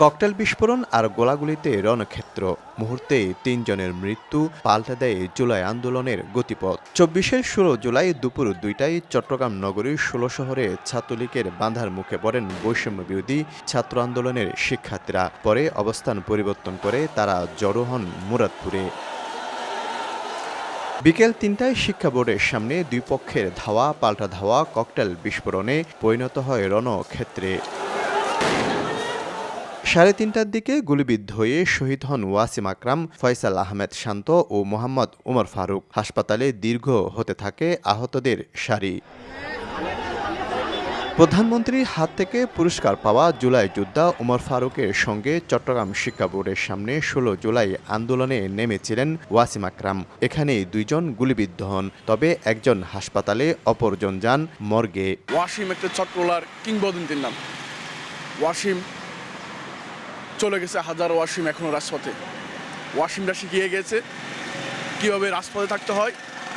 Cocktail বিস্ফোরণ আর গোলাগুলিতে রণক্ষেত্র, মুহূর্তেই ৩ জনের মৃত্যু, পাল্টে দেয় জুলাই আন্দোলনের গতিপথ। ২৪-১৬ জুলাই দুপুর ২টায় চট্টগ্রাম নগরীর ১৬ শহরে ছাত্রলীগের বাঁধার মুখে পড়েন বৈষম্যবিরোধী ছাত্র আন্দোলনের শিক্ষার্থীরা। পরে অবস্থান পরিবর্তন করে তারা জড়ো হন মুরাদপুরে। বিকেল ৩টায় শিক্ষা বোর্ডের সামনে দুই পক্ষের ধাওয়া পাল্টা ধাওয়া ককটেল বিস্ফোরণে পরিণত হয় রণক্ষেত্রে। ৩:৩০টার দিকে গুলিবিদ্ধ হয়ে শহীদ হন ওয়াসিম আকরাম, ফয়সাল আহমেদ শান্ত ও মোহাম্মদ উমর ফারুক। হাসপাতালে দীর্ঘ হতে থাকে আহতদের সারি। প্রধানমন্ত্রীর হাত থেকে পুরস্কার পাওয়া জুলাই যোদ্ধা উমর ফারুকের সঙ্গে চট্টগ্রাম শিক্ষা বোর্ডের সামনে ১৬ জুলাই আন্দোলনে নেমেছিলেন ওয়াসিম আকরাম। এখানেই ২ জন গুলিবিদ্ধ হন, তবে একজন হাসপাতালে, অপরজন যান মর্গে। ওয়াসিম একটা চট্টলার কিংবদন্তির নাম। ওয়াসিম চলে গেছে, হাজারো ওয়াসিম এখনো রাজপথে। ওয়াসিমরা শিখিয়ে গেছে কীভাবে রাজপথে থাকতে হয়,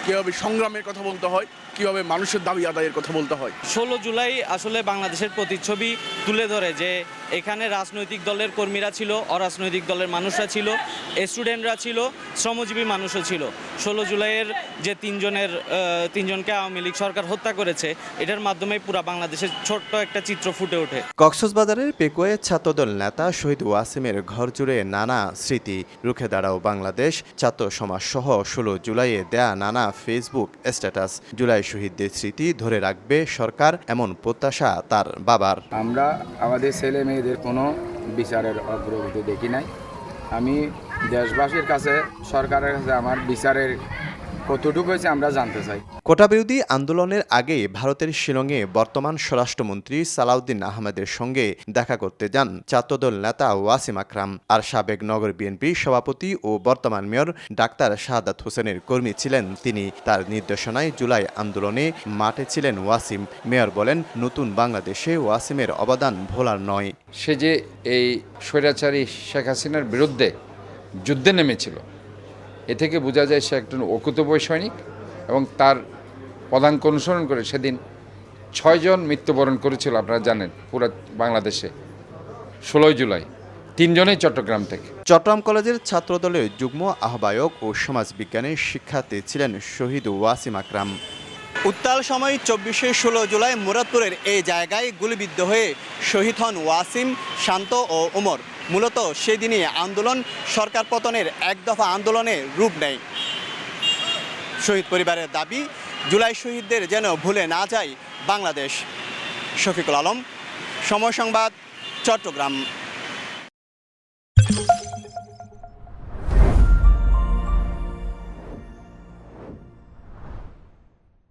কীভাবে সংগ্রামের কথা বলতে হয়, কীভাবে মানুষের দাবি আদায়ের কথা বলতে হয়। ১৬ জুলাই আসলে বাংলাদেশের প্রতিচ্ছবি তুলে ধরে যে এখানে রাজনৈতিক দলের কর্মীরা ছিল, অরাজনৈতিক দলের মানুষরা ছিল, স্টুডেন্টরা ছিল, শ্রমজীবী মানুষও ছিল। ১৬ জুলাইয়ের যে তিনজনকে আওয়ামী লীগ সরকার হত্যা করেছে, এটার মাধ্যমে পুরো বাংলাদেশের ছোট্ট একটা চিত্র ফুটে ওঠে। কক্সবাজারের পেকুয়ে ছাত্রদল নেতা শহীদ ওয়াসিমের ঘর জুড়ে নানা স্মৃতি। রুখে দাঁড়াও বাংলাদেশ, ছাত্র সমাজ সহ ১৬ জুলাইয়ে দেয়া নানা ফেসবুক স্ট্যাটাস। জুলাই শহীদদের স্মৃতি ধরে রাখবে সরকার, এমন প্রত্যাশা তার বাবার। আমরা আমাদের ছেলে মেয়েদের কোনো বিচারের অগ্রগতি দেখি নাই। আমি দেশবাসীর কাছে, সরকারের কাছে আমার বিচারের কতটুকু হয়েছে আমরা জানতে চাই। কোটা বিরোধী আন্দোলনের আগেই ভারতের শিলংয়ে বর্তমান স্বরাষ্ট্রমন্ত্রী সালাউদ্দিন আহমেদের সঙ্গে দেখা করতে যান ছাত্রদল নেতা ওয়াসিম আকরাম। আর সাবেক নগর বিএনপি সভাপতি ও বর্তমান মেয়র ডাক্তার শাহাদাত হোসেনের কর্মী ছিলেন তিনি। তার নির্দেশনায় জুলাই আন্দোলনে মাঠে ছিলেন ওয়াসিম। মেয়র বলেন, নতুন বাংলাদেশে ওয়াসিমের অবদান ভোলার নয়। সে যে এই স্বৈরাচারী শেখ হাসিনার বিরুদ্ধে যুদ্ধে নেমেছিল, এ থেকে বোঝা যায় সে একজন অকুতোভয় সৈনিক, এবং তার পদাঙ্ক অনুসরণ করে সেদিন ৬ জন মৃত্যুবরণ করেছিল। আপনারা জানেন পুরো বাংলাদেশে ১৬ জুলাই ৩ জনেই চট্টগ্রাম থেকে। চট্টগ্রাম কলেজের ছাত্রদলের যুগ্ম আহ্বায়ক ও সমাজবিজ্ঞানের শিক্ষার্থী ছিলেন শহীদ ওয়াসিম আকরাম। উত্তাল সময় ২৪-১৬ জুলাই মুরাদপুরের এই জায়গায় গুলিবিদ্ধ হয়ে শহীদ হন ওয়াসিম, শান্ত ও ওমর। মূলত সেদিনই আন্দোলন সরকার পতনের এক দফা আন্দোলনে রূপ নেয়। শহীদ পরিবারের দাবি, জুলাই শহীদদের যেন ভুলে না যায় বাংলাদেশ। শফিকুল আলম, সময় সংবাদ, চট্টগ্রাম।